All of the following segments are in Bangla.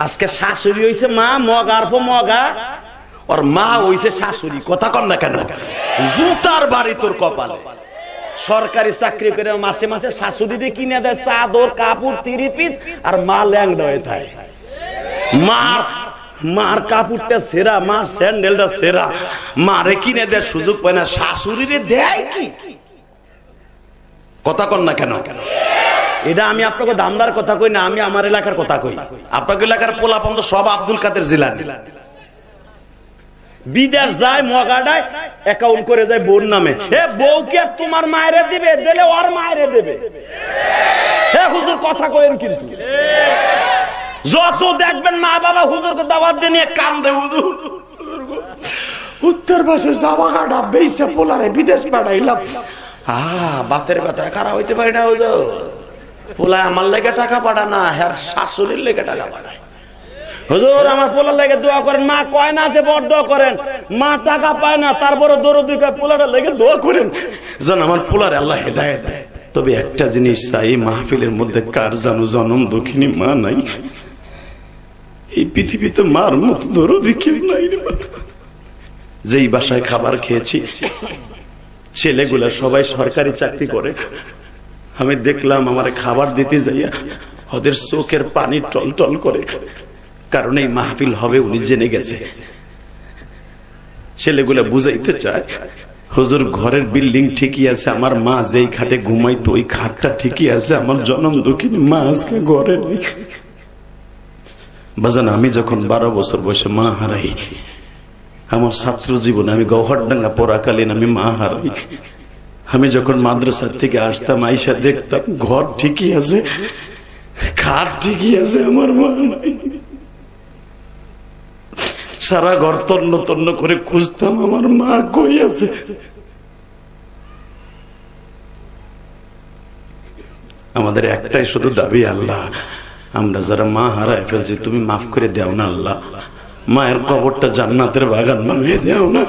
আজকে শাশুড়ি হইছে মা, মগার পর মগা, আর মা হইছে শাশুড়ি। কথা কন না কেন? জুতার বাড়ি তোর কপালে। সরকারি চাকরি করে মাসে মাসে শাশুড়ি কিনে দেয় চাদর কাপড় 3 পিস, আর মা ল্যাংড়া হয়ে থাকে। মার কাপড়টা সেরা, মার স্যান্ডেলটা সেরা, মারে কিনে দেয় সুযোগ পায় না, শাশুড়িরে দেয় কি? কথা কন না কেন? এটা আমি আপনাকে দামদার কথা কই না, আমি আমার এলাকার কথা কই। আপনাকে এলাকার পোলাপান তো সব আব্দুল কাদের জিলানী। বিদেশ যায় মগাডায় অ্যাকাউন্ট করে যায় বোন নামে। এ বউ কি আর তোমার মায়েরে দিবে? দিলে ওর মায়েরে দেবে। হে হুজুর কথা কইেন কিন্তু। যত দেখবেন মা বাবা হুজুরকে দাওয়াত দিয়ে নিয়ে কান্দে, হুজুর উত্তর পাশের জামাকাটা বেইছে পোলারে বিদেশ পাঠাইলাম। বাতের ব্যথা কারা হইতে পারি না হুজুর। পোলা আমার লেগে টাকা পাঠা না, হ্যাঁ শাশুড়ির লেগে টাকা পাঠায়। হুজুর আমার পোলার লেগে দোয়া করেন। মা কয় না যে বড় দোয়া করেন, মা টাকা পায় না তারপরে দরদি কয় পোলাটা লেগে দোয়া করেন যেন আমার পোলারে আল্লাহ হেদায়েত দেয়। তবে একটা জিনিস চাই, এই মাহফিলের মধ্যে কার জানো জনম দুঃখিনী মা নাই? এই পৃথিবীতে মার মতো দরদি কেউ নাই রে। যেই বাসায় খাবার খেয়েছি, ছেলেগুলা সবাই সরকারি চাকরি করে। আমি দেখলাম আমার খাবার দিতে যাইয়া ওদের চোখের পানি টল টল করে, কারণ এই মাহফিল হবে উনি জেনে গেছে। ছেলেগুলা বুঝাইতে চায় হুজুর ঘরের বিল্ডিং ঠিকই আছে, আমার মা যেই খাটে ঘুমাইতো ওই খাটটা ঠিকই আছে, আমার জনম দুঃখিনী মা আজকে ঘরে নেই। বাজান আমি যখন 12 বছর বয়সে মা হারাই, আমার ছাত্র জীবনে আমি গৌহারডাঙ্গা পড়াকালীন আমি মা হারাই। আমি যখন মাদ্রাসা থেকে আসতাম আইসা দেখতাম ঘর ঠিকই আছে, খাট ঠিকই আছে, আমার মা নাই। সারা ঘর তন্ন তন্ন করে খুঁজতাম আমার মা কই আছে। আমাদের একটাই শুধু দাবি, আল্লাহ আমরা যারা মা হারায় ফেলছি তুমি মাফ করে দাও না আল্লাহ। মায়ের কবরটা জান্নাতের বাগান বানিয়ে দাও না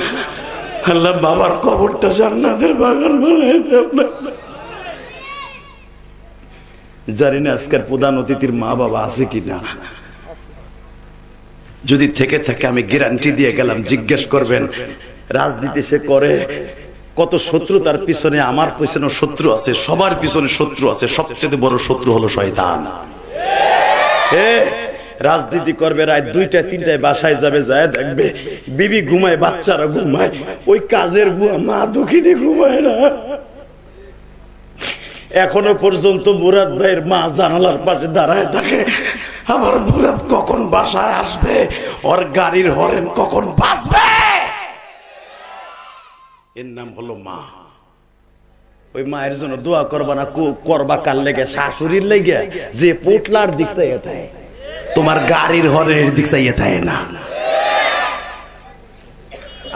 আল্লাহ, বাবার কবরটা জান্নাতের বাগান বানিয়ে দাও না। জানি না আজকের প্রধান অতিথির মা বাবা আছে কিনা, যদি থেকে থাকে আমি গ্যারান্টি দিয়ে গেলাম, জিজ্ঞেস করবেন রাজনীতি সে করে কত শত্রু তার পিছনে, আমার পিছনে শত্রু আছে, সবার পিছনে শত্রু আছে, সবচেয়ে বড় শত্রু হলো শয়তান। রাজনীতি করবে, রাত 2টা 3টায় বাসায় যাবে, যায় দেখবে বিবি ঘুমায়, বাচ্চারা ঘুমায়, ওই কাজের বুয়া মা দুঃখিনী ঘুমায় না। এখনো পর্যন্ত মুরাদ ভাইয়ের মা জানালার পাশে দাঁড়ায় থাকে, আমার মুরাদ কখন বাসায় আসবে, ওর গাড়ির হরেন কখন বাজবে। এর নাম হলো মা। ওই মায়ের জন্য দোয়া করবা না, করবা কার লেগে? শাশুড়ির লেগে যে পোটলার দিক চাইয়ে থাকে, তোমার গাড়ির হরের দিক চাইয়ে থাকে না।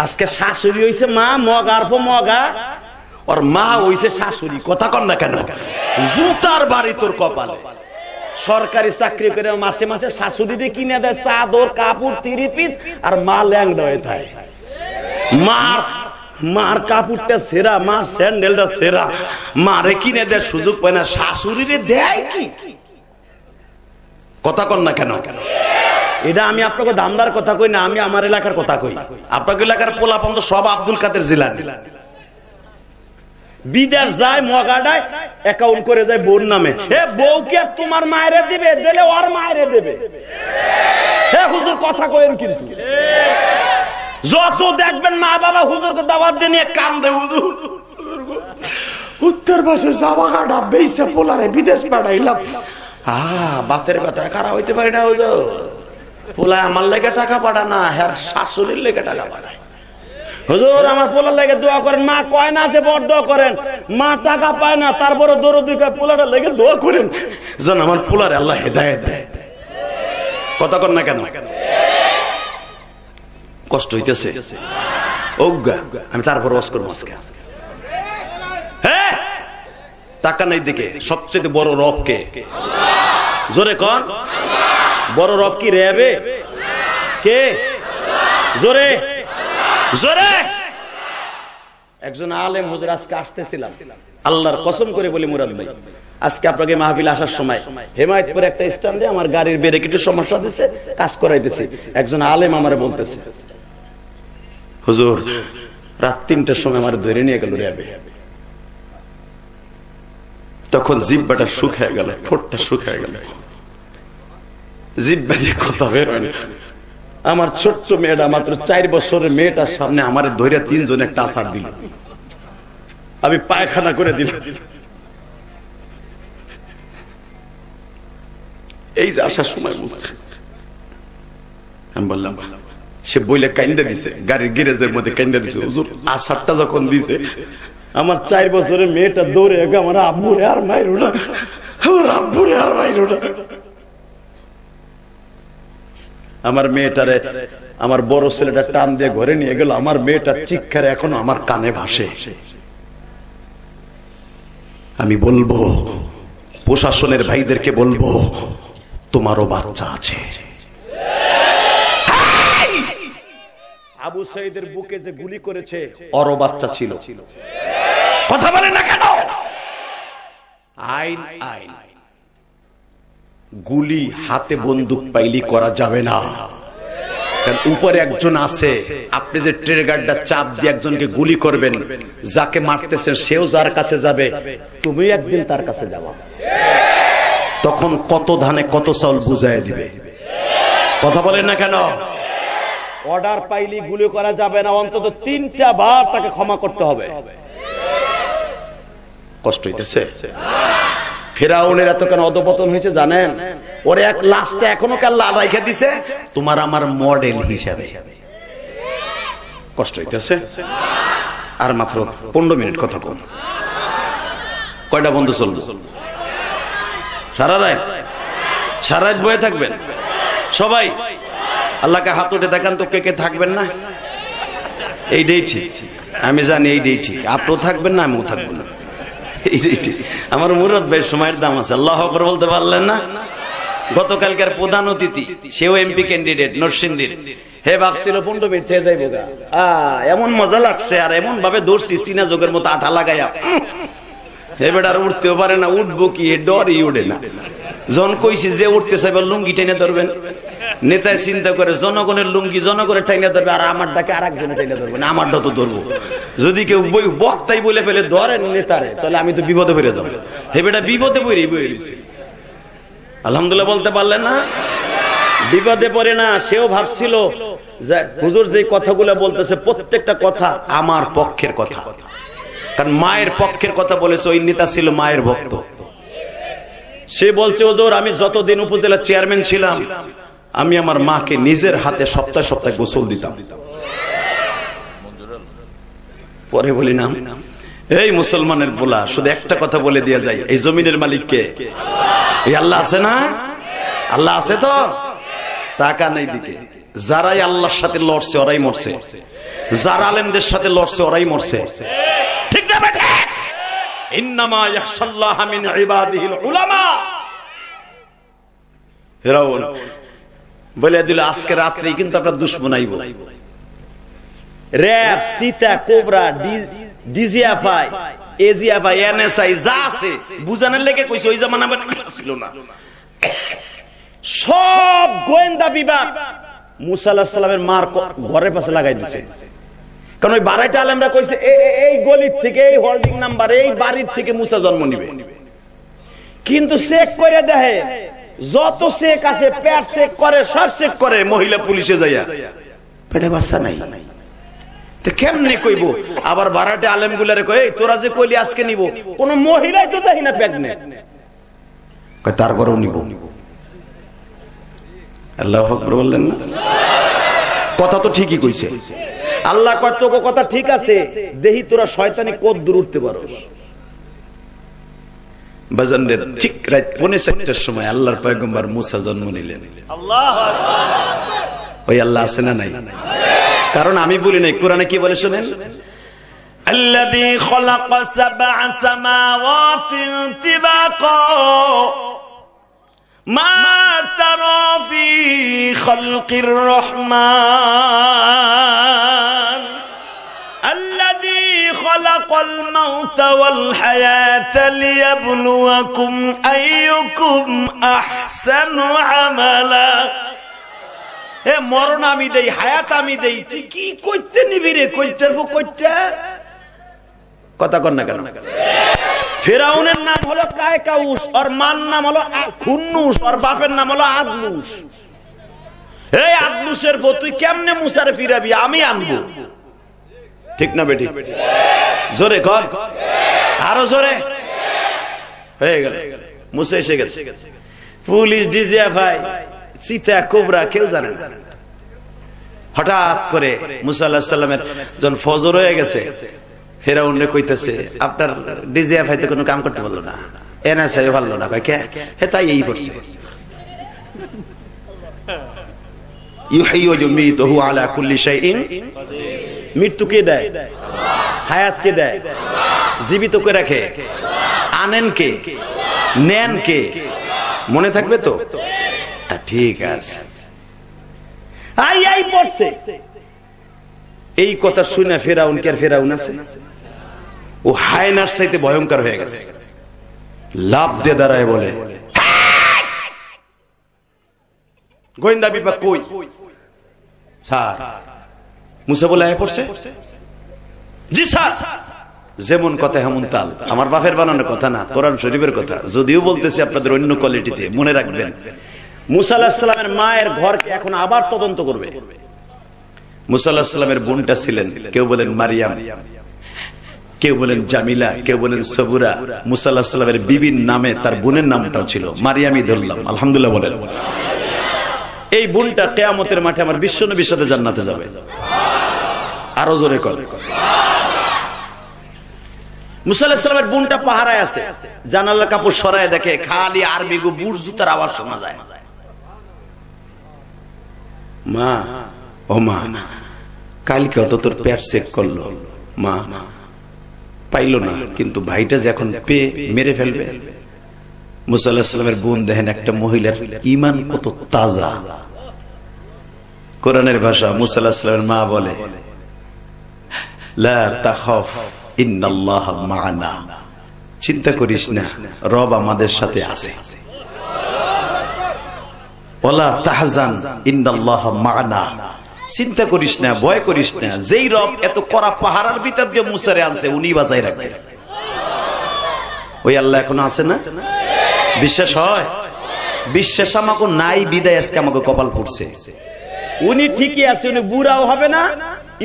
আজকে শাশুড়ি হইছে মা, মগার পর মগা, আর মা হইছে শাশুড়ি। কথা কন না কেন? জুতার বাড়ি তোর কপালে। সরকারি চাকরি করে মাসে মাসে শাশুড়ি কিনে দেয় চাদর কাপড় 3 পিস, আর মা ল্যাংড়া হয়ে থাকে। মার কাপড়টা সেরা, মার স্যান্ডেলটা সেরা, মারে কিনে দেয় সুযোগ পায় না, শাশুড়িরে দেয় কি? কথা কন না কেন? এটা আমি আপনাকে দামদার কথা কই না, আমি আমার এলাকার কথা কই। আপনাকে এলাকার পোলাপান তো সব আব্দুল কাদের জিলানী। বিদেশ যায় মগাডায় অ্যাকাউন্ট করে যায় বোন নামে। এ বউ কি আর তোমার মায়েরে দিবে? দিলে ওর মায়েরে দেবে। হে হুজুর কথা কইেন কিন্তু। যত দেখবেন মা বাবা হুজুরকে দাওয়াত দিয়ে নিয়ে কান্দে, হুজুর উত্তর পাশের জামাকাটা বেইছে পোলারে বিদেশ পাঠাইলাম। বাতের ব্যথা কারা হইতে পারি না হুজুর। পোলা আমার লেগে টাকা পাঠা না, হ্যাঁ শাশুড়ির লেগে টাকা পাঠায়। হুজুর আমার পোলার লেগে দোয়া করেন। মা কয় না যে বড় দোয়া করেন, মা টাকা পায় না তারপরে দরদি কয় পোলাটা লেগে দোয়া করেন যেন আমার পোলারে আল্লাহ হেদায়েত দেয়। কথা কন না কেন? কষ্ট হইতেছে ওগা, আমি তারপর ওয়াজ করব আজকে। হ্যাঁ টাকা নাই দিকে সবচেয়ে বড় রব কে? জোরে কন। বড় রব কি রেবে কে? জোরে জোরে। একজন আলেম হুজুর আজকে আসতেছিলাম, আল্লাহর কসম করে বলি মুরাদ ভাই আজকে আপনাকে মাহফিল আসার সময় হেমায়েতপুরে একটা স্ট্যান্ডে আমার গাড়ির ব্রেকের সমস্যা দিছে, কাজ করাইতেছি, একজন আলেম আমারে বলতেছে, হুজুর রাত 3টার সময় আমার ধরে নিয়ে গেল র্যাবে। তখন জিহ্বাটা শুকিয়ে গেল, ঠোঁটটা শুকিয়ে গেল, জিহ্বা দিয়ে কথা বের হয় না। আমার ছোট্ট মেয়েটা, মাত্র 4 বছরের মেয়েটার সামনে আমার ধরে 3 জন একটা আছাড় দিল, আমি পায়খানা করে দিলাম। এই যে আসার সময় আমি বললাম, সে বইলে কাইন্দা দিছে, গাড়ির গ্যারেজের মধ্যে কাইন্দা দিছে, হুজুর আছাড়টা যখন দিছে আমার 4 বছরের মেয়েটা দৌড়ে আমার আব্বুরে আর মাইরো না, আমার আব্বুরে আর মাইরো না। আমার মেয়েটারে আমার বড় ছেলেটা টান দিয়ে ঘরে নিয়ে গেল, আমার মেয়েটার চিৎকার এখনো আমার কানে ভাসে। আমি বলবো প্রশাসনের ভাইদেরকে বলবো, তোমারও বাচ্চা আছে। আবু সাইদের বুকে যে গুলি করেছে ওরও বাচ্চা ছিল। কথা বলেন না কেন? আইন আইন, গুলি হাতে বন্দুক পাইলি করা যাবে না, কারণ উপরে একজন আছে, আপনি যে ট্রিগারটা চাপ দিয়ে একজনকে গুলি করবেন, যাকে মারতেছেন সেও যার কাছে যাবে, তুমি একদিন তার কাছে যাবা, তখন কত ধানে কত চাউল বুঝাই দিবে। কথা বলেন না কেন? অর্ডার পাইলি গুলি করা যাবে না, অন্তত 3টা বার তাকে ক্ষমা করতে হবে। কষ্ট হইতেছে? ফেরাউনের এত কেন অধপতন হয়েছে জানেন? ওরে এক লাশটা এখনো আল্লাহ রাইখা দিছে তোমার আমার মডেল হিসাবে। কষ্ট হইতেছে? আর মাত্র 15 মিনিট কথা কম। কয়টা বন্ধু চলবে? সারা রাত বয়ে থাকবেন সবাই? আল্লাহকে হাত উঠে দেখান তো কে কে থাকবেন না। এইটাই ঠিক, আমি জানি এইটাই ঠিক। আপনিও থাকবেন না, আমিও থাকবো না, এইটাই ঠিক। আমার মুরাদ ভাই সময়ের দাম আছে, আল্লাহু আকবার বলতে পারলেন না? গতকালকার প্রধান অতিথি, সেও এমপি ক্যান্ডিডেট নরসিংদীর, হে ভাবছিল 15 মিনিট থেকে যাইব গা, এমন মজা লাগছে আর এমন ভাবে দৌড়ছি চীনা যোগের মতো আঠা লাগাইয়া, হে বেটার উঠতেও পারে না, উঠবো কি ডরই উঠে না। জন কইছি যে উঠতে চাইবে লুঙ্গি টেনে ধরবেন, নেতায় চিন্তা করে জনগণের লুঙ্গি জনগণের টাইনা ধরবে, আর আমার ডাকে আর একজনের টাইনা ধরবে না, আমারটা তো ধরবো। যদি কেউ বক্তাই বলে ফেলে ধরেন নেতারে, তাহলে আমি তো বিপদে পড়ে যাবো। হে বেটা বিপদে পড়ে বইছি, আলহামদুলিল্লাহ বলতে পারলেন না? বিপদে পড়ে না। সেও ভাবছিল যে হুজুর যে কথাগুলো বলতেছে প্রত্যেকটা কথা আমার পক্ষের কথা, কারণ মায়ের পক্ষের কথা বলেছে। ওই নেতা ছিল মায়ের ভক্ত। সে বলছে হুজুর আমি যতদিন উপজেলা চেয়ারম্যান ছিলাম, আমি আমার মাকে নিজের হাতে সপ্তাহে সপ্তাহে গোসল দিতাম। পরে বলি না, এই মুসলমানের পোলা, শুধু একটা কথা বলে দিয়ে যায়, এই জমিনের মালিক কে? এই আল্লাহ আছে না? আল্লাহ আছে তো? টাকা নেই দিকে। যারাই আল্লাহর সাথে লড়ছে ওরাই মরছে, যারা আলেমদের সাথে লড়ছে ওরাই মরছে। ঠিক না বেটা? ইন্নামা ইয়াখশাল্লাহ মিন ইবাদিহিল উলামা। ফিরাউন বলে দিল আজকে রাত্রেই কিন্তু আপনার দুশমন আইব। র‍্যাব, সীতা, কোবরা, ডিজিএফআই, এজিএফআই, এনএসআই যা আছে বুঝানোর লেগে কইছে, ওই জামানা ছিল না। সব গোয়েন্দা বিভাগ মুসা আলাইহিস সালামের মার ঘরের পাশে লাগাই দিছে, কারণ ওই বাড়াইটা আলেমরা কইছে এই গলির থেকে, এই হোল্ডিং নাম্বার, এই বাড়ির থেকে মুসা জন্ম নিবে। কিন্তু চেক করে দেখে যত চেক আছে, পেট চেক করে, সব চেক করে, মহিলা পুলিশে যাইয়া পেটে বাচ্চা নাই। কেমনে কইব? আবার বাড়াটে আলেম গুলারে কই, তোরা যে কইলি আজকে নিব, কোন মহিলাই তো দেখি না প্রেগনেন্ট, তারপরেও নিব। আল্লাহু আকবার বললেন না? কথা তো ঠিকই কইছে। আল্লাহ কত কথা ঠিক আছে, দেহি তোরা শয়তানি কত দূর উঠতে পারোস। বাজানদের ঠিক রাত 4:30টার সময় আল্লাহর পয়গম্বর মুসা জন্ম নিলেন। আল্লাহু আকবার। ওই আল্লাহ আছে না নাই? কারণ আমি বলি নাই, কোরআনে কি বলে শুনেন? আল্লাযী খালাকা সাবআ সামাওয়াতিন তিবাকা মা তারা ফি খালকির রহমান আল্লাযী খালাকা খালাকাল মাউতা ওয়াল হায়াতা লিয়াবলুয়াকুম আইয়ুকুম আহসানু আমালা। এ মরণ আমি দেই, হায়াত আমি দেই, তুই কি কইতে নিবি রে? কইটার পর কইটা কথা কর না কেন? ফিরাউনের নাম হলো কায়কাউস, ওর মার নাম হলো খুন্নুস, ওর বাপের নাম হলো আদলুস। এই আদলুসের বউ তুই কেমনে মুসারে ফিরাবি? আমি আনবো, ঠিক না বেটি? জোরে কর, আরো জোরে। হয়ে গেল, মুসা এসে গেছে। পুলিশ, ডিজিএফআই, চিতা, কোবরা কেউ জানে না। হঠাৎ করে মুসা আলাইহিস সালামের যখন ফজর হয়ে গেছে, ফেরাউন রে কইতেছে, আপনার ডিজিএফআই তো কোনো কাম করতে পারলো না, এনএসআই ভালো না। কয় কে? হে তাই এই করছে। ইউহিয়ু যুমিতুহু আলা কুল্লি শাইইন। মৃত্যু কে দেয়? হায়াত কে দেয়? জীবিত করে রাখে। আনেন কে? নেন কে? মনে থাকবে তো? ঠিক আছে। আই আই পড়ছে এই কথা শুনে ফেরাউন কে? আর ফেরাউন আছে? ও হায়নার চাইতে ভয়ঙ্কর হয়ে গেছে। লাভ দিয়ে দাঁড়ায় বলে, গোয়েন্দা বিভাগ কই? স্যার। মুসা বলে আয় পড়ছে। জি স্যার। যেমন কথা হেমন তাল। আমার বাপের বানানোর কথা না, কোরআন শরীফের কথা। যদিও বলতেছি আপনাদের অন্য কোয়ালিটিতে, মনে রাখবেন। মুসা আলাইহিস সালামের মায়ের ঘরকে এখন আবার তদন্ত করবে। মুসা আলাইহিস সালামের বোনটা ছিলেন, কেউ বলেন মারিয়াম, কেউ বলেন জামিলা, কেউ বলেন সবুরা। মুসা আলাইহিস সালামের বিবির নামে তার বোনের নামটাও ছিল, মারিয়ামই ধরলাম। আলহামদুলিল্লাহ বলেন। এই বোনটা কিয়ামতের মাঠে আমার বিশ্বনবীর সাথে জান্নাতে যাবে। আরো জোরে কর। মুসা আলাইহিস সালামের বোনটা পাহারায় আছে, জানালার কাপড় সরায় দেখে খালি আরবি গো বুট জুতার আওয়াজ শোনা যায়। মা, ও মা, কালকে তো তোর পেট চেক করলো, মা পাইলো না, কিন্তু ভাইটা যখন পেয়ে মেরে ফেলবে। মুসা আলাইহিস সালামের বোন দেখেন একটা মহিলার ঈমান কত তাজা। কোরআনের ভাষা। মুসা আলাইহিস সালামের মা বলে, লা তাখাফ ইন্নাল্লাহা মা'ানা, চিন্তা করিস না, রব আমাদের সাথে আছে। ওয়ালা তাহজান ইন্নাল্লাহা মা'ানা, চিন্তা করিস না, ভয় করিস না, যেই রব এত কড়া পাহারার ভিতর দিয়ে মুসারে আনছে উনি বাঁচাই রাখবেন। ওই আল্লাহ এখনো আছে না? বিশ্বাস হয়? বিশ্বাস আমাকে নাই বিদায় আজকে আমাকে কপাল পড়ছে। উনি ঠিকই আছে, উনি বুড়াও হবে না।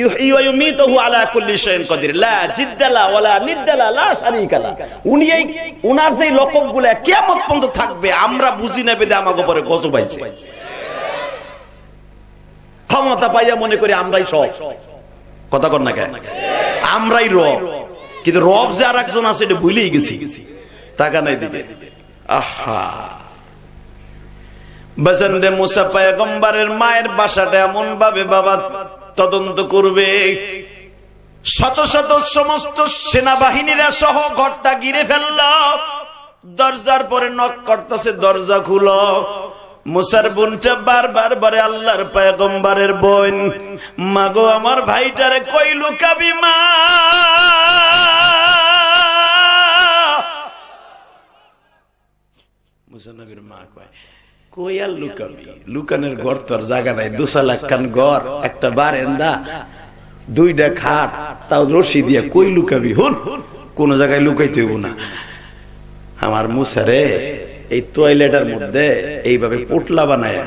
ইউহিয়ু ইউমিতুহু আলা কুল্লি শাইইন কাদির, লা জিদ্দালা ওয়ালা নিদ্দালা লা শারীকা লা। উনি এই উনার যে লকবগুলো কিয়ামত পর্যন্ত থাকবে, আমরা বুঝি না বেদে আমাকে পরে গজব আইছে। ক্ষমতা পাইয়া মনে করি আমরাই সব। কথা কর না কেন? আমরাই রব, কিন্তু রব যে আর একজন আছে এটা ভুলেই গেছি। টাকা নাই দিকে। আহা, বসন্তে মুসা পয়গম্বরের মায়ের বাসাটা এমন ভাবে বাবা তদন্ত করবে, শত শত সমস্ত সেনাবাহিনীরা সহ ঘরটা ঘিরে ফেলল। দরজার পরে নক করতেছে, দরজা খুলো। মুসার বোনটা বারবার বলে, আল্লাহর পয়গম্বরের বোন, মাগো আমার ভাইটারে কই লুকাবি মা? মুসা নবীর মা কয়, কই আর লুকাবি? লুকানের ঘর তো আর জায়গা নাই। 2 লাখ খান ঘর, একটা বারান্দা, 2টা খাট, তাও রশি দিয়ে কই লুকাবি? হুন, কোন জায়গায় লুকাইতে হইব না। আমার মুসারে এই টয়লেটের মধ্যে এইভাবে পোটলা বানায়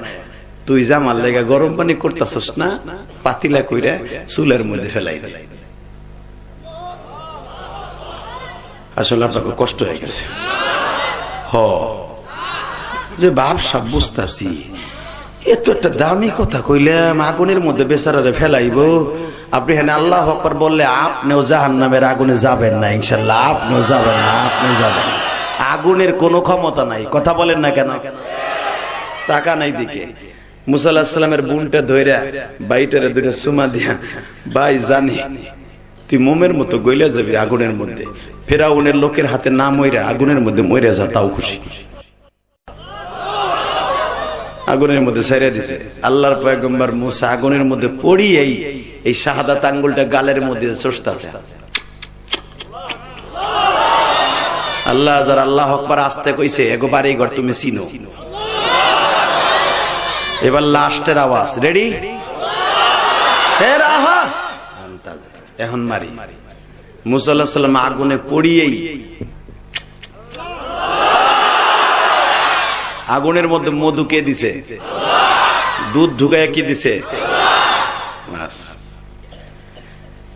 তুই জামার লেগে গরম পানি করতেছস না, পাতিলা কইরা চুলের মধ্যে ফেলাই দে। আসলে আপনাকে কষ্ট হয়ে গেছে। যে ব্যবসা বুঝতেছি, এত একটা দামি কথা কইলাম, আগুনের মধ্যে বেচারারে ফেলাইব। আপনি হ্যাঁ আল্লাহ আকবার বললে আপনিও জাহান্নামের আগুনে যাবেন না, ইনশাল্লাহ আপনিও যাবেন না, আপনি যাবেন। আগুনের কোনো ক্ষমতা নাই। কথা বলেন না কেন? টাকা নাই দিকে। মুসা আলাইহিস সালামের বোনটা ধইরা বাইটারে দুইটা চুমা দিয়া, ভাই জানি তুই মোমের মতো গইলা যাবি আগুনের মধ্যে, ফেরাউনের লোকের হাতে না মইরা আগুনের মধ্যে মইরা যা, তাও খুশি। আগুনের মধ্যে ছেড়ে দিছে। আল্লাহর পয়গম্বর মুসা আগুনের মধ্যে পড়ি এই শাহাদাত আঙ্গুলটা গালের মধ্যে চষতাছে। আল্লাহ যারা আল্লাহ আকবার আসতে কইছে এগো বাড়ি ঘর তুমি চিনো। এবার লাস্টের আওয়াজ, রেডি? এখন মারি। মুসা আলাইহিস সালাম আগুনে পড়িয়েই আগুনের মধ্যে মধু কে দিছে? দুধ ঢুকায় কি দিছে?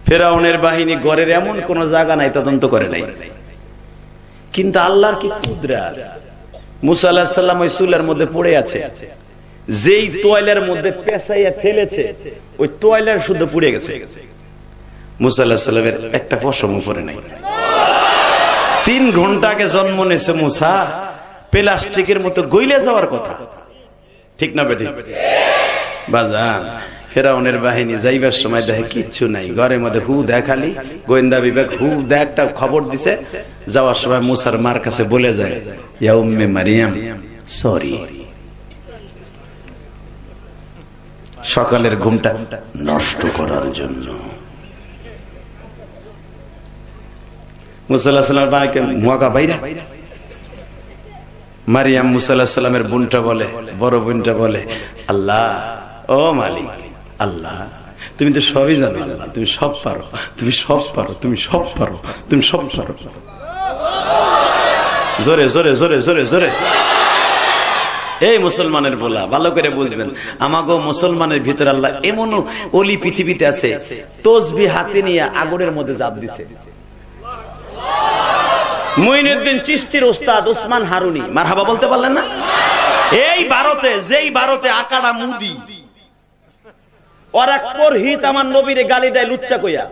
ফেরাউনের বাহিনী গড়ের এমন কোন জায়গা নাই তদন্ত করে নাই, কিন্তু আল্লাহর কি কুদরত। মুসা আলাইহিস সালাম ওই চুলার মধ্যে পড়ে আছে, যেই তোয়ালের মধ্যে পেঁচাইয়া ফেলেছে ওই তোয়ালের শুদ্ধ পুড়ে গেছে। মুসা আলাইহিস সালামের একটা পশম পড়ে নাই। 3 ঘন্টা আগে জন্ম নিয়েছে মুসা, প্লাস্টিকের মতো গইলে যাওয়ার কথা, ঠিক না বেঠিক? বাজান, ফেরাউনের বাহিনী যাইবার সময় দেখে কিচ্ছু নাই, ঘরের মধ্যে হু দেখালি, গোয়েন্দা বিভাগ হু একটা খবর দিছে। যাওয়ার সময় মুসার মার কাছে বলে যায়, ইয়া উম্মে মারিয়াম সরি। সকালের ঘুমটা নষ্ট করার জন্য মুসা আলাইহিস সালামের বাড়িতে মুয়াকা বাইরা। মারিয়াম মুসা আলাইহিস সালামের বোনটা বলে, বড় বোনটা বলে, আল্লাহ ও মালিক আল্লাহ, তুমি তো সবই জানো আল্লাহ, তুমি সব পারো, তুমি সব পারো, তুমি সব পারো, তুমি সব পারো। জোরে জোরে জোরে জোরে জোরে। এই মুসলমানের বলা ভালো করে বুঝবেন, আমাগো মুসলমানের ভিতরে আল্লাহ এমন ওলি পৃথিবীতে আছে, তসবিহ হাতে নিয়ে আগুনের মধ্যে জাপ দিছে। মুইনুদ্দিন চিশতির ওস্তাদ ওসমান হারুনি, মারহাবা বলতে পারলেন না? এই ভারতে, যেই ভারতে আকাড়া মুদি, ওরা পরহিত আমার নবীরে গালি দেয় লুচ্চা কইয়া।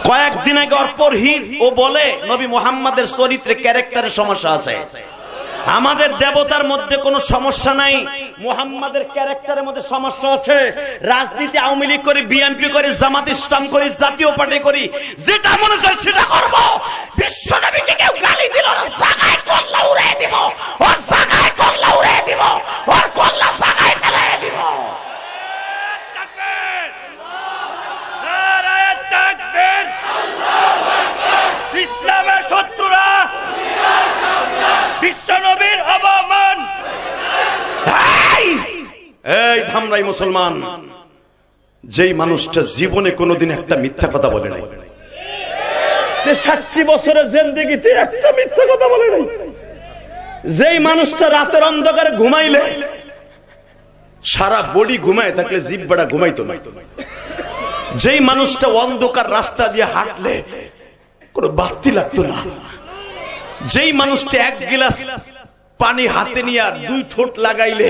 কয়েকদিন আগে ওর পরহিত ও বলে নবী মুহাম্মাদের চরিত্রে ক্যারেক্টারের সমস্যা আছে। আমাদের দেবতার মধ্যে কোনো সমস্যা নাই, মুহাম্মাদের ক্যারেক্টারের মধ্যে সমস্যা আছে। রাজনীতি আওয়ামী লীগ করি, বিএনপি করি, জামাত ইসলাম করি, জাতীয় পার্টি করি, যেটা মনে চায় সেটা করব। বিশ্ব নবীকে কেউ গালি দিল, ওর জায়গায় কল্লা উড়াই দিব, ওর জায়গায় কল্লা উড়াই দিব, ওর কল্লা জায়গায় ফেলাই দিব। ইসলামের শত্রুরা বিশ্ব নবীর অবমান। এই ধামরাই মুসলমান, যেই মানুষটা জীবনে কোনোদিন একটা মিথ্যা কথা বলে নাই, 63 বছরের জিন্দেগিতে একটা মিথ্যা কথা বলে নাই, যেই মানুষটা রাতের অন্ধকারে ঘুমাইলে সারা বডি ঘুমায় থাকলে জিহ্বাটা ঘুমাইতো না, যেই মানুষটা অন্ধকার রাস্তা দিয়ে হাঁটলে কোনো বাতি লাগতো না, যেই মানুষটা 1 গিলাস পানি হাতে নিয়ে 2 ঠোঁট লাগাইলে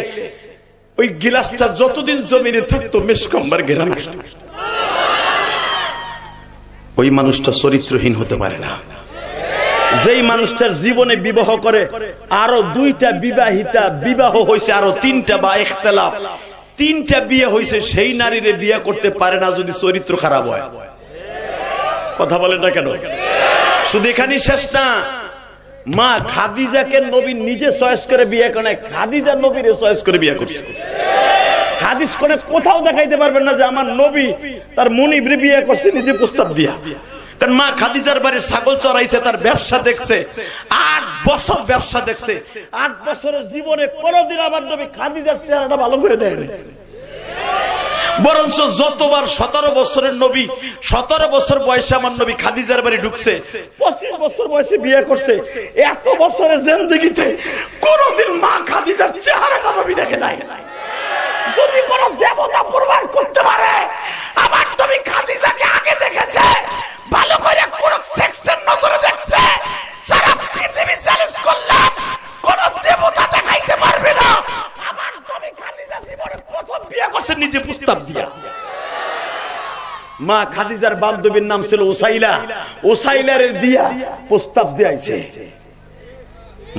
ওই গিলাসটা যতদিন জমিনে থাকতো মেশকম্বার ঘেরান আসতো, ওই মানুষটা চরিত্রহীন হতে পারে না। যেই মানুষটার জীবনে বিবাহ করে আরো 2টা বিবাহিতা বিবাহ হয়েছে, আরো 3টা বা ইখতিলাফ 3টা বিয়ে হয়েছে, সেই নারীরে বিয়ে করতে পারে না যদি চরিত্র খারাপ হয়। কথা বলেন না কেন? শুধু এখানেই শেষ না, মা খাদিজাকে নবী নিজে চয়েস করে বিয়ে করে, খাদিজা নবীরে চয়েস করে বিয়ে করছে। হাদিস কোনে কোথাও দেখাইতে পারবেন না যে আমার নবী তার মুনিবরে বিয়ে করছে নিজে প্রস্তাব দিয়া। কারণ মা খাদিজার বাড়ি ছাগল চড়াইছে, তার ব্যবসা দেখছে, 8 বছর ব্যবসা দেখছে। 8 বছরের জীবনে কোনদিন আমার নবী খাদিজার চেহারাটা ভালো করে দেয়নি। বরঞ্চ যতবার 17 বছরের নবী, 17 বছর বয়সে আমার নবী খাদিজার বাড়ি ঢুকছে, 25 বছর বয়সে বিয়ে করছে। এত বছরের জিন্দেগিতে কোনদিন মা খাদিজার চেহারাটা নবী দেখে নাই। যদি কোন দেবতা প্রমাণ করতে পারে আমার নবী খাদিজাকে আগে দেখেছে, ভালো করে কোন সেকশন নজরে দেখছে, সারা পৃথিবী চ্যালেঞ্জ করলাম কোন দেবতা দেখাইতে পারবে না আমার নবী খাদিজা জীবনে প্রথম বিয়ে করছে নিজে প্রস্তাব দিয়া। মা খাদিজার বান্ধবীর নাম ছিল উসাইলা, উসাইলার দিয়া প্রস্তাব দিয়েছে।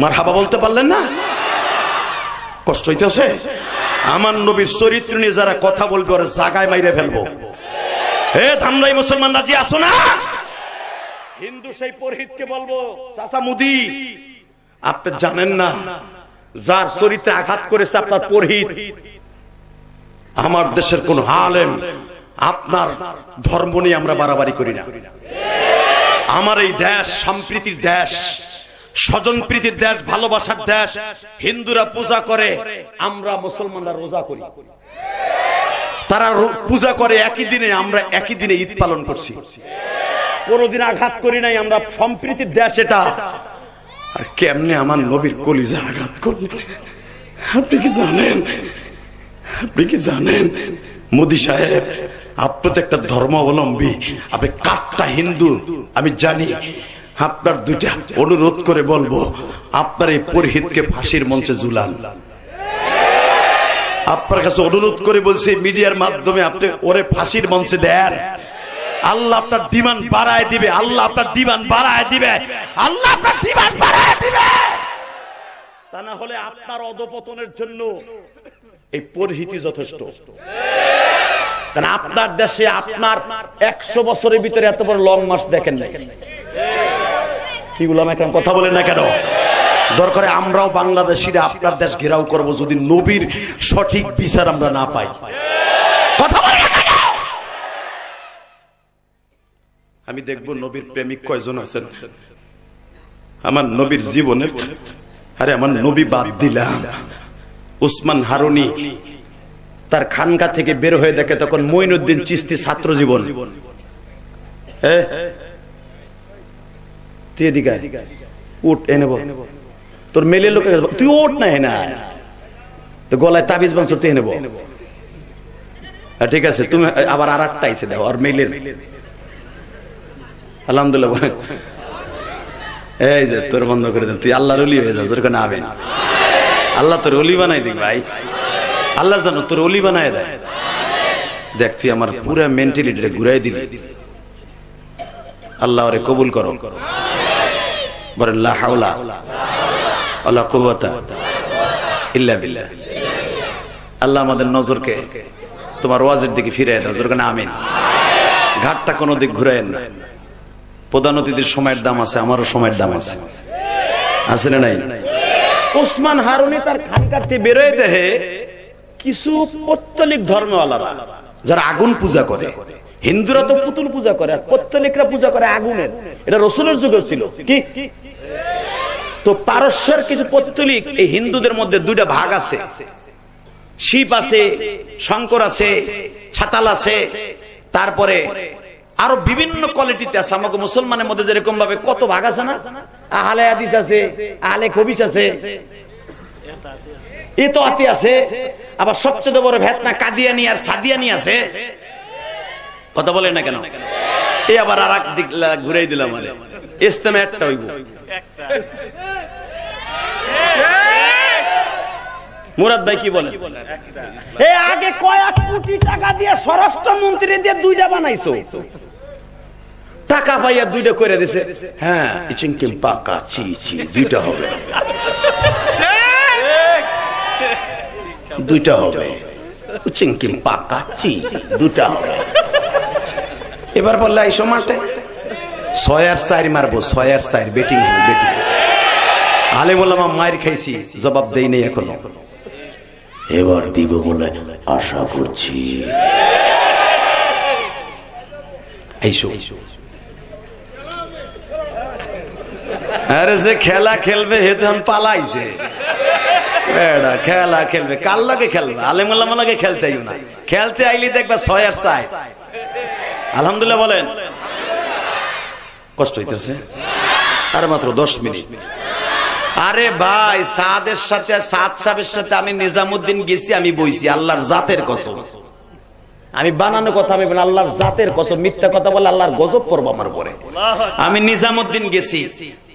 মারহাবা বলতে পারলেন না? কষ্ট হইতেছে? আমার নবীর চরিত্র নিয়ে যারা কথা বলবে ওরা জায়গায় মাইরে ফেলবো। হে ধামরাই মুসলমান রাজি আসো না? হিন্দু সেই পুরোহিতকে বলবো, চাচা মুদি আপনি জানেন না যার চরিত্রে আঘাত করেছে আপনার পুরোহিত, আমার দেশের কোন আলেম আপনার ধর্ম নিয়ে আমরা বাড়াবাড়ি করি না। আমার এই দেশ সম্প্রীতির দেশ, স্বজন প্রীতির দেশ, ভালোবাসার দেশ। হিন্দুরা পূজা করে, আমরা মুসলমানরা রোজা করি। তারা পূজা করে একই দিনে, আমরা একই দিনে ঈদ পালন করছি। কোনদিন আঘাত করি নাই, আমরা সম্প্রীতির দেশ এটা। আর কেমনে আমার নবীর কলিজা আঘাত করলেন আপনি কি জানেন? আপনি কি জানেন মোদী সাহেব, আপনি তো একটা ধর্মাবলম্বী, আপনি কাটটা হিন্দু আমি জানি। আপনার দুইটা অনুরোধ করে বলবো, আপনার এই পুরোহিতকে ফাঁসির মঞ্চে ঝুলান। আপনার কাছে অনুরোধ করে বলছি, মিডিয়ার মাধ্যমে আপনি ওরে ফাঁসির মঞ্চে দেন। আল্লাহ আপনার ডিমান্ড বাড়ায় দিবে, আল্লাহ আপনার ডিমান্ড বাড়ায় দিবে, আল্লাহ আপনার ডিমান্ড বাড়ায় দিবে। তা না হলে আপনার অধপতনের জন্য এই পুরোহিতই যথেষ্ট। কারণ আপনার দেশে আপনার 100 বছরের ভিতরে এত বড় লং মার্চ দেখেন নাই। কি গোলাম একরাম কথা বলেন না কেন? দরকারে আমরাও বাংলাদেশিরা আপনার দেশ ঘেরাও করব যদি নবীর সঠিক বিচার আমরা না পাই। কথা বলেন না কেন? আমি দেখব নবীর প্রেমিক কয়জন আছেন আমার নবীর জীবনের। আরে আমার নবী বাদ দিলাম, উসমান হারুনি তার খানকা থেকে বের হয়ে দেখে তখন মঈনুদ্দিন চিশতি ছাত্র জীবন। তুই এদিকে উঠ, এনে তোর মেলের লোক, তুই ওঠ না, না তো গলায় তাবিজ বাঁধছ, তুই নেব। ঠিক আছে, তুমি আবার আর একটা আইসে দেখো আর মেলের। আলহামদুলিল্লাহ, এই যে তোর বন্ধ করে দেন, তুই আল্লাহর ওলি হয়ে যাস। তোর কেন আবেন, আল্লাহ তোর ওলি বানাই দিক ভাই, আল্লাহ জানো তোর ওলি বানায় দেয়। দেখ তুই আমার পুরো মেন্টালিটিটা ঘুরাই দিলি। আল্লাহ ওরে কবুল করো, বলেন লা হাওলা ওয়ালা কুওয়াতা ইল্লা বিল্লাহ। আল্লাহ আমাদের নজরকে তোমার ওয়াজের দিকে ফিরিয়ে দাও। জোরে না আমিন। ঘাটটা কোনো দিক ঘুরায়েন না। প্রধান অতিথির সময়ের দাম আছে, আমারও সময়ের দাম আছে, আছে না নাই? উসমান হারুনি তার খানকার থেকে বেরোয় দেহে কিছু পৌত্তলিক ধর্মওয়ালারা যারা আগুন পূজা করে। হিন্দুরা তো পুতুল পূজা করে, আর পৌত্তলিকরা পূজা করে আগুনের। এটা রাসূলের যুগে ছিল। কি তো পারস্যের কিছু পৌত্তলিক এই হিন্দুদের মধ্যে দুইটা ভাগ আছে, শিব আছে, শঙ্কর আছে, ছাতাল আছে, তারপরে আরো বিভিন্ন কোয়ালিটিতে আছে। আমাকে মুসলমানের মধ্যে যেরকম ভাবে কত ভাগ আছে না, আহলে হাদিস আছে, আহলে খবিস আছে, ইতাআতি আছে, আবার সবচেয়ে বড় ভেতনা কাদিয়ানি আর সাদিয়ানি আছে। কথা বলেন না কেন? এই আবার আরেক দিক ঘুরাই দিলাম, মানে ইসলামে একটা হইব। মুরাদ ভাই কি বলেন? এই আগে কয়েক কোটি টাকা দিয়ে স্বরাষ্ট্রমন্ত্রী দিয়ে দুইটা বানাইছো, টাকা পাইয়া দুইটা করে দিছে। হ্যাঁ, চিংকিম পাকা চি চি দুইটা হবে, দুইটা হবে, চিংকিম পাকা চি দুইটা হবে। এবার বললে এই সমাজে 6 আর 4 মারবো, 6 আর 4 বেটিং হবে, বেটিং। আলেম ওলামা মায়ের খাইছি, জবাব দেই নাই এখনো, এবার দিব বলে আশা করছি। এইসো আরে যে খেলা খেলবে হেতন পালাইছে, এডা খেলা খেলবে, কার লাগে খেলবে? আলেম ওলামা লাগে খেলতেই না, খেলতে আইলি দেখবা 6 আর 4। আলহামদুলিল্লাহ বলেন। কষ্ট হইতেছে আরে মাত্র 10 মিনিট। আরে ভাই সাদের সাথে, সাদ সাহেবের সাথে আমি নিজামুদ্দিন গেছি, আমি বইছি আল্লাহর জাতের কসম, আমি বানানো কথা আমি আল্লাহর জাতের কসম, মিথ্যা কথা বলে আল্লাহর গজব পড়বো আমার উপরে। আমি নিজামুদ্দিন গেছি,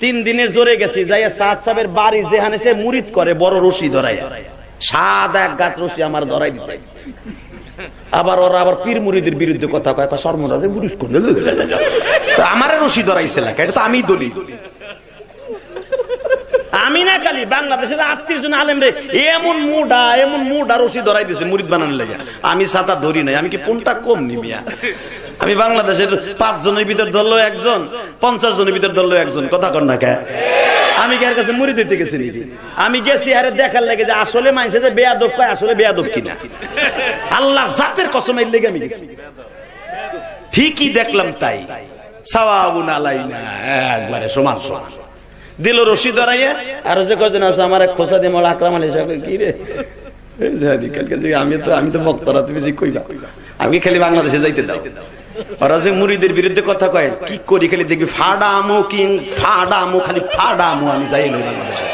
3 দিনের জোরে গেছি, যাইয়া সাদ সাহেবের বাড়ি যেখানে সে মুরিদ করে বড় রশি ধরাই, সাদা এক গাত রশি আমার ধরাই দিছে। আবার ওরা আবার পীর মুরিদের বিরুদ্ধে কথা কয়, সর্বনাদের মুরিদ করলে আমার রশি ধরাইছে লেখা, এটা তো আমি দলি। আমি না খালি বাংলাদেশের 38 জন আলেম রে এমন মুডা রশি ধরাই দিয়েছে মুরিদ বানানোর লেগে। আমি সাতা ধরি নাই, আমি কি কোনটা কম নিমিয়া? আমি বাংলাদেশের 5 জনের ভিতর ধরলো একজন, 50 জনের ভিতর ধরলো একজন। কথা কর না কে? আমি কার কাছে মুরিদ হইতে গেছি নাকি? আমি গেছি আরে দেখার লাগে যে আসলে মানুষে যে বেয়াদব কয় আসলে বেয়াদব কিনা। আল্লাহর জাতের কসম এর লেগে আমি গেছি, ঠিকই দেখলাম তাই। সাওয়াবুন আলাইনা, একবারে সমান সমান। দিল রশি ধরাইয়া আর যে কজন আছে আমার এক খোসা দিয়ে মোলা আকরাম আলী সাহেব কি রে আমি তো বক্তারা তুমি যে কইবা আমি খালি বাংলাদেশে যাইতে দাও। ওরা যে মুরিদের বিরুদ্ধে কথা কয় কি করি খালি দেখবি ফাডামো কিং ফাডামো খালি ফাডামো আমি যাই নই বাংলাদেশে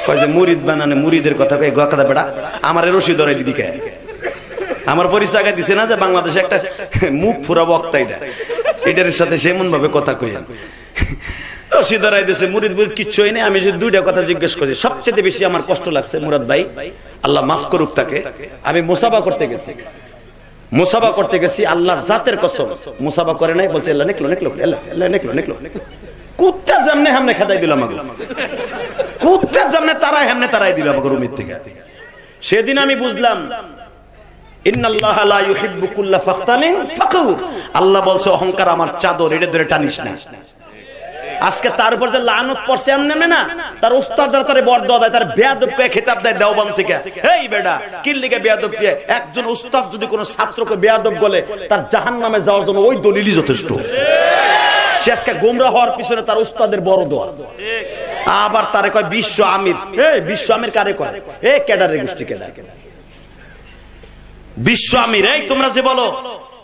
কয় যে মুরিদ বানানে মুরিদের কথা কয় গকাদা বেড়া আমার রশি ধরাই দিদি কে আমার পরিচয় দিছে না যে বাংলাদেশে একটা মুখ ফুরা বক্তা এটার সাথে সেমন ভাবে কথা কই রশি ধরাই দিছে মুরিদ বুরিদ কিচ্ছুই নেই। আমি যদি দুইটা কথা জিজ্ঞেস করি সবচেয়ে বেশি আমার কষ্ট লাগছে মুরাদ ভাই আল্লাহ মাফ করুক তাকে, আমি মুসাফা করতে গেছি আল্লাহর জাতের কসম মুসাফা করে নাই বলছে আল্লাহ নিকলো নিকলো আল্লাহ নিকলো নিকলো কুত্তা জামনে হামনে খেদাই দিল আমাকে কুত্তা জামনে তারাই দিল আমাকে রুমের থেকে। সেদিন আমি বুঝলাম ইন্নাল্লাহা লা ইউহিব্বু কুল্লা ফাখতালিন ফাকুর, আল্লাহ বলছে অহংকার আমার চাদর এটা ধরে টানিস না। আজকে তার উপর যে লানত পড়ছে এমনি না, তার উস্তাদরা তারে বরদোয়া দেয়, তার বেয়াদবকে খেতাব দেয় দেওবন্দ থেকে, এই বেটা কি লিগে বেয়াদব দিয়ে। একজন উস্তাদ যদি কোনো ছাত্রকে বেয়াদব বলে তার জাহান্নামে যাওয়ার জন্য ওই দলিলই যথেষ্ট। সে আজকে গোমরাহ হওয়ার পিছনে তার উস্তাদের বড় দোয়া। আবার তারে কয় বিশ্ব আমির, এই বিশ্ব আমির কারে কয়? এই ক্যাডারের গোষ্ঠী ক্যাডার বিশ্ব আমির। এই তোমরা যে বলো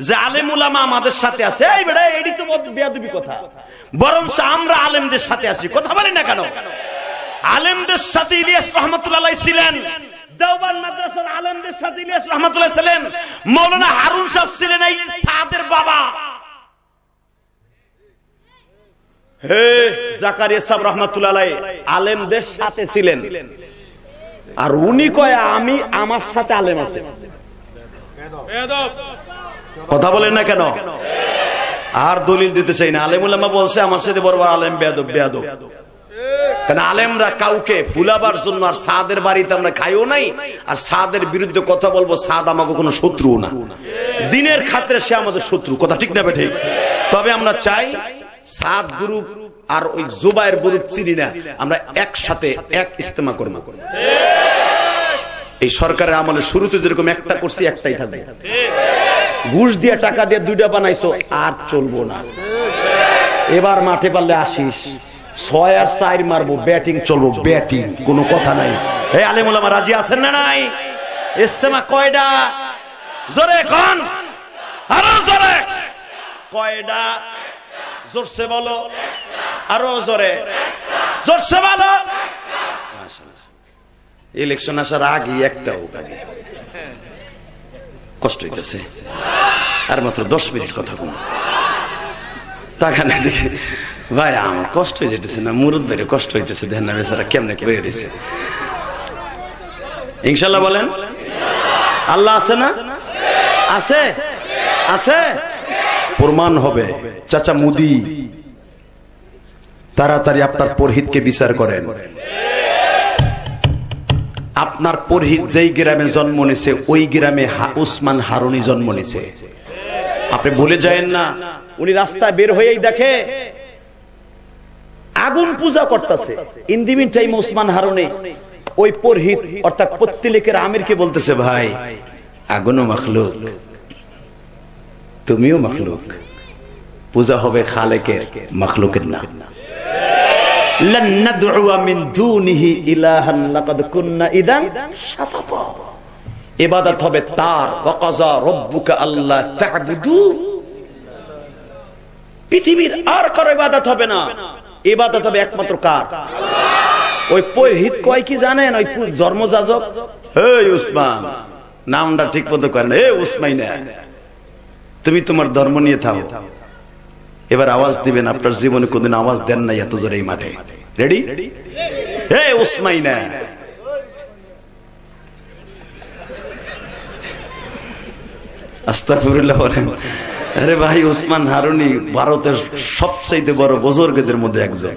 যে আলেম উলামা আমাদের সাথে আছে, এই বেটা এডি তো বেয়াদবি কথা। বরং আমরা আলেমদের সাথে আছি, কথা বলি না কেন? আলেমদের সাথে ইলিয়াস রহমাতুল্লাহ আলাইহি ছিলেন, দেওবন্দ মাদ্রাসার আলেমদের সাথে ইলিয়াস রহমাতুল্লাহ ছিলেন, মাওলানা হারুন সাহেব ছিলেন এই ছাদের বাবা, হে জাকারিয়া সাহেব রহমাতুল্লাহ আলাইহি আলেমদের সাথে ছিলেন। আর উনি কয় আমি আমার সাথে আলেম আছে, কথা বলেন না কেন? আর দলিল দিতে চাই না। আলেম উলামা বলছে আমার সাথে বড় বড় আলেম বেয়াদব বেয়াদব। কারণ আলেমরা কাউকে ভুলাবার জন্য আর সাদের বাড়িতে আমরা খাইও নাই, আর সাদের বিরুদ্ধে কথা বলবো। সাদ আমাকে কোনো শত্রু না, দিনের খাতিরে সে আমাদের শত্রু, কথা ঠিক না বেঠিক? তবে আমরা চাই সাদ গ্রুপ আর ওই জুবায়ের গ্রুপ চিনি না, আমরা একসাথে এক ইস্তেমা করব। এই সরকারের আমলে শুরুতে যেরকম একটা করছি একটাই থাকবে। ঘুষ দিয়ে টাকা দিয়ে দুইটা বানাইছো আর চলবো না। এবার মাঠে পারলে আসিস, 6 আর 4 মারবো, ব্যাটিং চলবো, ব্যাটিং, কোনো কথা নাই। এই আলেম ওলামা রাজি আছেন না নাই? ইস্তেমা কয়টা? জোরে কোন, আরো জোরে কয়টা? জোরসে বলো, আরো জোরে, জোরসে বলো। ইলেকশন আসার আগে একটাও কষ্ট হইতেছে, আর মাত্র 10 মিনিট কথা বল। তাকানে দেখে ভাই আমার কষ্ট হয়ে যেতেছে না, মুরুদ ভাইরে কষ্ট হইতেছে, দেখেন না বেচারা কেমনে কয়ে রয়েছে। ইনশাল্লাহ বলেন আল্লাহ আছে না? আছে, আছে, প্রমাণ হবে। চাচা মুদি তাড়াতাড়ি আপনার পুরোহিতকে বিচার করেন। আপনার পুরোহিত যেই গ্রামে জন্ম নিয়েছে ওই গ্রামে উসমান হারুনি জন্ম নিয়েছে, আপনি ভুলে যায়েন না। উনি রাস্তায় বের হয়েই দেখে আগুন পূজা করতেছে। In the meantime Usman Haruni ওই পুরোহিত অর্থাৎ পত্তলিকের আমিরকে বলতেছে, ভাই আগুনও মাখলুক, তুমিও মাখলুক, পূজা হবে খালেকের, মাখলুকের না। লান নাদউ মিন দুনিহি ইলাহান লাকাদ কুননা ইদান শাতাতা, ইবাদত হবে তার। ওয়াকাযা রাব্বুকা আল্লা তা'বুদু, পৃথিবীর আর কারো ইবাদত হবে না, ইবাদত হবে একমাত্র কার? ওই পুরোহিত কয় কি জানেন? ওই জন্মযাজক, হে উসমান, নামটা ঠিক মতো করেন, হে উসমাইনা তুমি তোমার ধর্ম নিয়ে থাকো। এবার আওয়াজ দিবেন, আপনার জীবনে কোনদিন আওয়াজ দেন নাই এত জোরে এই মাঠে। রেডি? হে উসমাইনা, আস্তাগফিরুল্লাহ বলেন। আরে ভাই উসমান হারুনি ভারতের সবচাইতে বড় বুজুর্গদের মধ্যে একজন।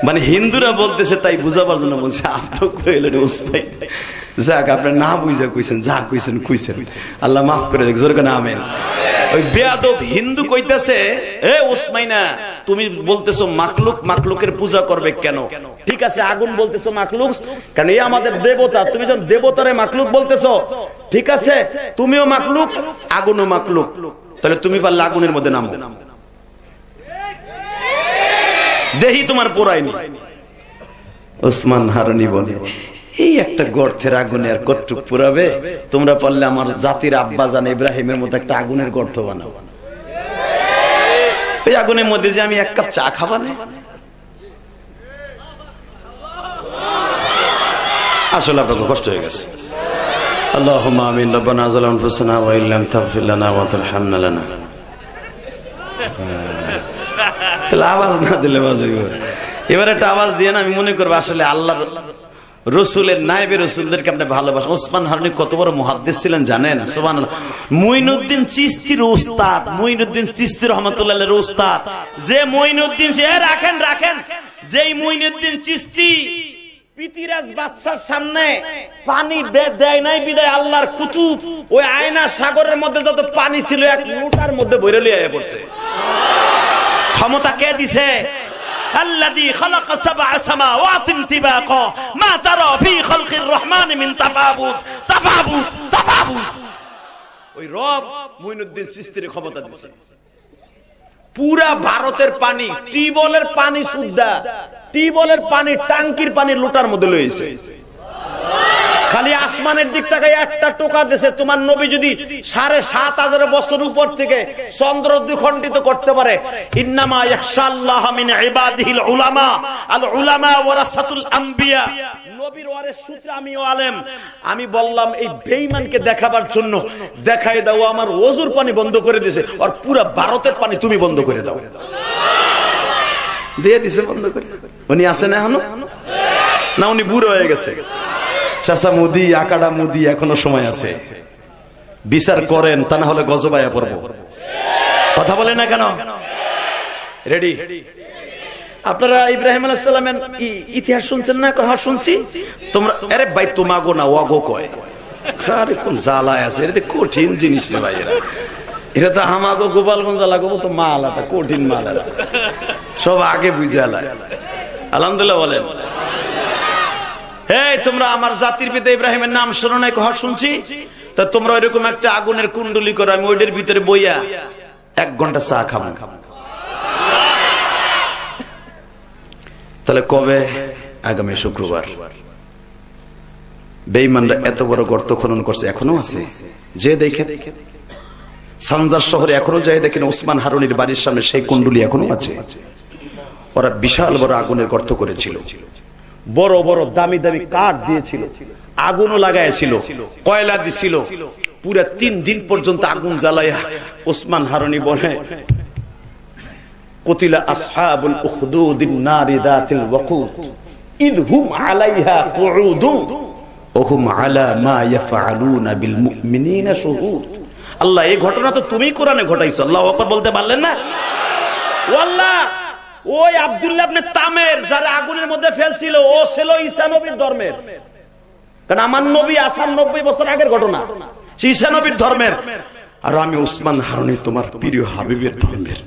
মানে হিন্দুরা বলতেছে তাই বুঝাবার জন্য বলছে, আপনি কইলেন উসমাইন, যাক আপনার না বুঝা কইছেন, যা কইছেন কইছেন, আল্লাহ মাফ করে দেখ, জোরে না আমিন। ওই বেয়াদব হিন্দু কইতেছে, এ উসমাইনা তুমি বলতেছো মাখলুক, মাখলুকের পূজা করবে কেন? ঠিক আছে, আগুন বলতেছো মাখলুক, কারণ এই আমাদের দেবতা, তুমি যখন দেবতারে মাখলুক বলতেছো, ঠিক আছে তুমিও মাখলুক, আগুনও মাখলুক, তাহলে তুমি পারলে আগুনের মধ্যে নামো, দেহি তোমার পোড়ায়নি। ওসমান হারুনি বলে, এই একটা গর্তের আগুনে আর কতটুক পুরাবে, তোমরা পারলে আমার জাতির আব্বাজান ইব্রাহিমের মতো একটা আগুনের গর্ত বানাও, ওই আগুনের মধ্যে যে আমি এক কাপ চা খাবা না। আসলে আপনাকে কষ্ট হয়ে গেছে। আল্লাহুম্মা আমিন। রব্বানা যালামনা আনফুসানা ওয়া ইল্লাম তাগফির লানা ওয়া তারহামনা লানা। তাহলে আওয়াজ না দিলে বাজবে। এবার একটা আওয়াজ দিয়ে না, আমি মনে করবো আসলে আল্লাহ রসুলের নায়েবে রসুলদেরকে আপনি ভালোবাসেন। ওসমান হারুনি কত বড় মুহাদ্দিস ছিলেন জানেন? সুবহানাল্লাহ। মুইনুদ্দিন চিশতির উস্তাদ, মুইনুদ্দিন চিশতি রহমাতুল্লাহের উস্তাদ। যে মুইনুদ্দিন, রাখেন, যেই মুইনুদ্দিন চিশতি পিতিরাজ বাদশার সামনে পানি দেয় নাই বিদায় আল্লাহর কুতুব ওই আয়না সাগরের মধ্যে যত পানি ছিল এক লোটার মধ্যে ভরে লিয়ে পড়ছে। ক্ষমতা কে দিছে? الذي خلق 7 سماوات طباقا ما ترى في خلق الرحمن من تفاوت ওই রব মুইনুদ্দিন চিশতির ক্ষমতা দিছে। পুরা ভারতের পানি, টিউবওয়েলের পানি, সুদ্ধা টিউবওয়েলের পানি, টাঙ্কির পানি লোটার মধ্যে লইছে। খালি আসমানের দিক থেকে একটা টোকা দিয়েছে। তোমার নবী যদি ৭,৫০০ বছর উপর থেকে চন্দ্র দ্বিখণ্ডিত করতে পারে, ইন্নামা ইয়াখশাল্লাহ মিন ইবাদিহিল উলামা, আল উলামা ওয়ারাসাতুল আম্বিয়া। নবীর ওয়ারিস সূত্রে আমিও আলেম। আমি বললাম এই বেঈমানকে দেখাবার জন্য, দেখাই দাও আমার ওযুর পানি বন্ধ করে দিয়েছে, আর পুরো ভারতের পানি তুমি বন্ধ করে দাও। দিয়ে দিছে বন্ধ করে। উনি আছেন এখনো না? উনি বুড়ো হয়ে গেছে। চাচা মুদি, আকাডা মুদি, এখনো সময় আছে, বিচার করেন, তা না হলে গজবায়া পড়ব। কথা বলেন না কেন? রেডি? আপনারা ইব্রাহিম আলাইহিস সালামের ইতিহাস শুনছেন না? হ্যাঁ শুনছি। তোমরা আরে ভাই তোমাগো না ওয়াগো কয়। আরে কোন জ্বালায় আছে, এটা কঠিন জিনিস রে ভাই। এটা তো আমাগো গোপালগঞ্জ লাগো তো মাল, এটা কঠিন মাল, সব আগে বুঝালায়। আলহামদুলিল্লাহ বলেন। এই তোমরা আমার জাতির পিতা ইব্রাহিমের নাম শোনো নাই? কহ শুনছি। তা তোমরা এরকম একটা আগুনের কুণ্ডলি করো, আমি ওইটার ভিতরে বইয়া 1 ঘন্টা চা খাবো। তাহলে কবে? আগামী শুক্রবার। বেঈমানরা এত বড় গর্ত খনন করছে, এখনো আছে। যে দেখে সানজার শহরে এখনো যায় দেখেন, ওসমান হারুনির বাড়ির সামনে সেই কুণ্ডলি এখনো আছে। ওরা বিশাল বড় আগুনের গর্ত করেছিল, বড় বড় দামি দামি কাঠ দিয়েছিল, আগুনও লাগাইছিল, কয়লা দিছিল। পুরা 3 দিন পর্যন্ত আগুন জ্বালাইয়া ওসমান হারুনি বলে, কুতিলা আসহাবুল উখদুদিন নারি যাতিল ওয়াকুদ ইদহুম আলাইহা কুউদু ওয়া হুম আলা মা ইয়াফআলুনা বিল মুমিনিনা শুহুদ। আল্লাহ, এই ঘটনা তো তুমি কোরআনে ঘটাইছো। আল্লাহু আকবার বলতে পারলেন না? আল্লাহ, ওই আব্দুল্লাহ ইবনে তামের যারা আগুনের মধ্যে ফেলছিল, ও ছিল ঈসা নবীর ধর্মের। কারণ আমার নবী আসার 90 বছর আগের ঘটনা, ঈসা নবীর ধর্মের। আর আমি ওসমান হারুনি তোমার প্রিয় হাবিবের ধর্মের।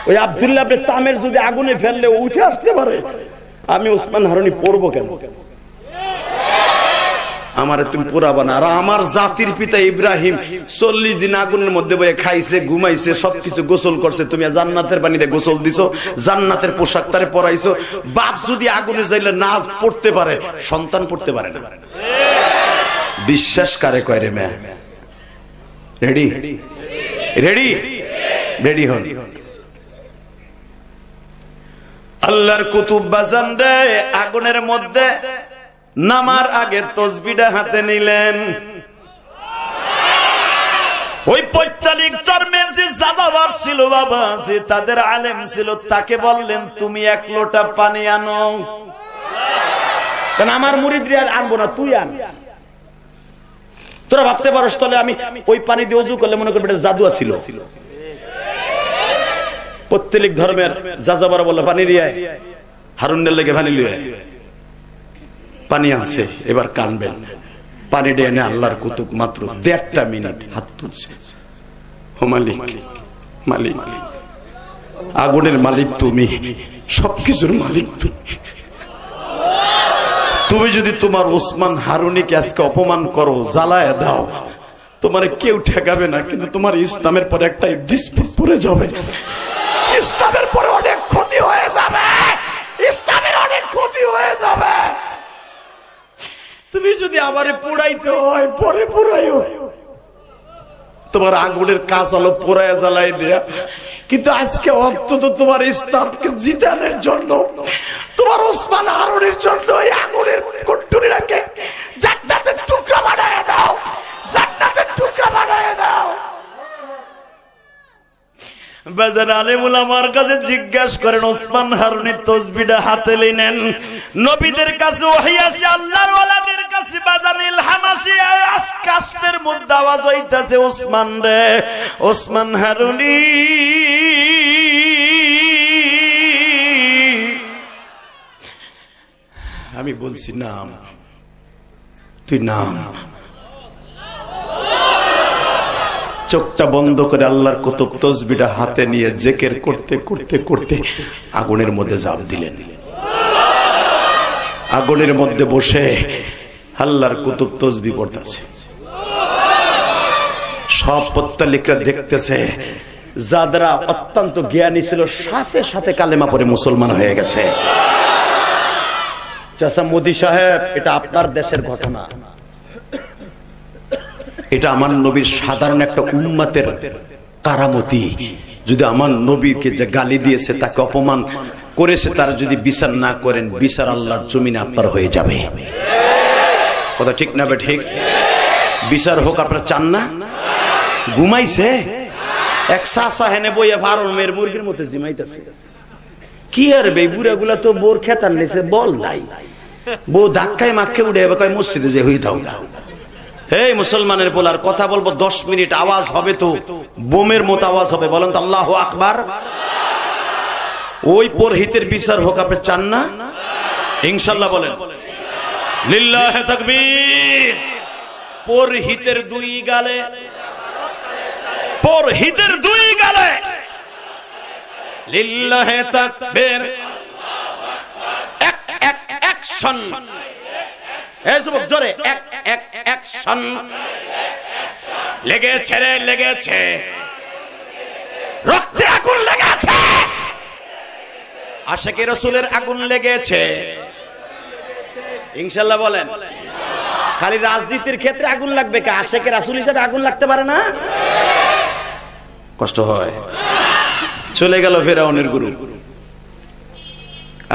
ওই আব্দুল্লাহ ইবনে তামের যদি আগুনে ফেললে উঠে আসতে পারে, আমি ওসমান হারুনি পড়বো কেন? আমারে তুমি পোড়াবা না। আর আমার জাতির পিতা ইব্রাহিম 40 দিন আগুনের মধ্যে বয়ে খাইছে, ঘুমাইছে, সবকিছু গোসল করছে। তুমি জান্নাতের পানিতে গোসল দিছো, জান্নাতের পোশাক তারে পরাইছো। বাপ যদি আগুনে যাইলে না পড়তে পারে, সন্তান পড়তে পারে না। বিশ্বাস কারে কয় রে মেয়ে? রেডি? রেডি? রেডি হন। আল্লাহর কুতুব বাজান রে, আগুনের মধ্যে নামার আগে তসবিহটা হাতে নিলেন। ওই পৈতালিক ধর্মের যে জাদাবার ছিল বাবা, যে তাদের আলেম ছিল, তাকে বললেন তুমি 1 লোটা পানি আনো। কারণ আমার মুরিদরা আনবো না, তুই আন। তোরা ভাবতে পারস তাহলে আমি ওই পানি দিয়ে ওযু করলে মনে করবে এটা জাদু ছিল। পৈতালিক ধর্মের যাযাবর বলে পানি নিয়ে আয়, হারুনের লেগে পানি নিয়ে আয়। পানি আনছে, এবার কানবেন। পানি দিয়ে এনে আল্লাহর কুতুব মাত্র 1.5 মিনিট হাত তুলছে। ও মালিক, মালিক, আগুনের মালিক তুমি, সবকিছুর মালিক তুমি। তুমি যদি তোমার ওসমান হারুনিকে আজকে অপমান করো, জ্বালায় দাও, তোমার কেউ ঠেকাবে না। কিন্তু তোমার ইসলামের পরে একটা ডিসপুট পড়ে যাবে, ইসলামের পরে অনেক ক্ষতি হয়ে যাবে, ইসলামের হয়ে যাবে। তুমি যদি আমারে পোড়াইতে হয় পরে পোড়াইও, তোমার আগুনের কাজ হলো পোড়ায় জ্বালাই দেয়া। কিন্তু আজকে অন্তত তোমার ইসলামকে জিতানোর জন্য, তোমার ওসমান হারুনের জন্য এই আগুনের কুট্টুরিটাকে জান্নাতের টুকরা বানায় দাও, জান্নাতের টুকরা বানায় দাও। বাজার আলেমুল আমার কাছে জিজ্ঞাসা করেন, ওসমান হারুনের তসবিহটা হাতে নেন, নবীদের কাছে ওহী আসে, আল্লাহর ওয়ালাদের কাছে বাজার ইলহাম আসে, কাশফের মধ্যে আওয়াজ হইতাছে, ওসমান রে, ওসমান হারুনি আমি বলছি নাম, তুই নাম। চোখটা বন্ধ করে আল্লাহর কুতুব তসবিহটা হাতে নিয়ে জিকির করতে করতে করতে আগুনের মধ্যে ঝাঁপ দিলেন। আগুনের মধ্যে বসে আল্লাহর কুতুব তসবিহ পড়তেছে। সব পত্তলিকরা দেখতেছে, যারা অত্যন্ত জ্ঞানী ছিল সাথে সাথে কালেমা পড়ে মুসলমান হয়ে গেছে। চাচা মোদি সাহেব, এটা আপনার দেশের ঘটনা, এটা আমার নবীর সাধারণ একটা উম্মতের কারামতি। যদি আমার নবীকে যে গালি দিয়েছে, তাকে অপমান করেছে, তার যদি বিচার না করেন, বিচার আল্লাহর জমিনে আপনার হয়ে যাবে। কথা ঠিক না? ঠিক। বিচার হোক আপনারা চান না? ঘুমাইছে এক চাচা হেনে বইয়া ফার্মের মুরগির মতো জিমাইতেছে। কি আর বে বুড়া গুলা তো বোর খেতার নিছে বল নাই, বউ ধাক্কায় মাখে উঠে কয় মসজিদে যে হয়ে দাও না। এই মুসলমানের বলার কথা বলবো 10 মিনিট, আওয়াজ হবে তো বোমের মতো আওয়াজ হবে। বলেন তো আল্লাহু আকবার। ওই পুরোহিতের বিচার হোক আপনি চান না? ইনশাআল্লাহ বলেন লিল্লাহি তাকবীর। পুরোহিতের দুই গালে, পুরোহিতের দুই গালে লিল্লাহি তাকবীর। এক এক অ্যাকশন, এই যুবক জোরে এক এক অ্যাকশন। লেগেছে রে লেগেছে, রক্তে আগুন লেগেছে, আশিকে রাসূলের আগুন লেগেছে। ইনশাআল্লাহ বলেন। খালি রাজনীতির ক্ষেত্রে আগুন লাগবে, কে আশিকে রাসূল হিসেবে আগুন লাগতে পারে না? কষ্ট হয়। চলে গেল ফেরাউনের গুরু।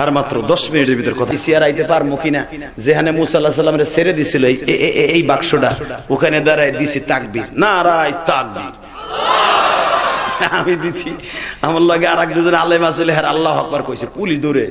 আর মাত্র 10 মিনিটের ভিতর কথা সিয়ার আইতে পারবো কিনা, যেখানে মুসা আলাইহিস সালামের ছেড়ে দিছিল এই বাক্সটা, ওখানে দাঁড়ায় দিছি তাকবীর, নারায়ে তাকবীর। আমি দিছি, আমার লগে আর এক দুজন আলেম আসলে আল্লাহু আকবার কইছে, পুলিশ দৌড়ে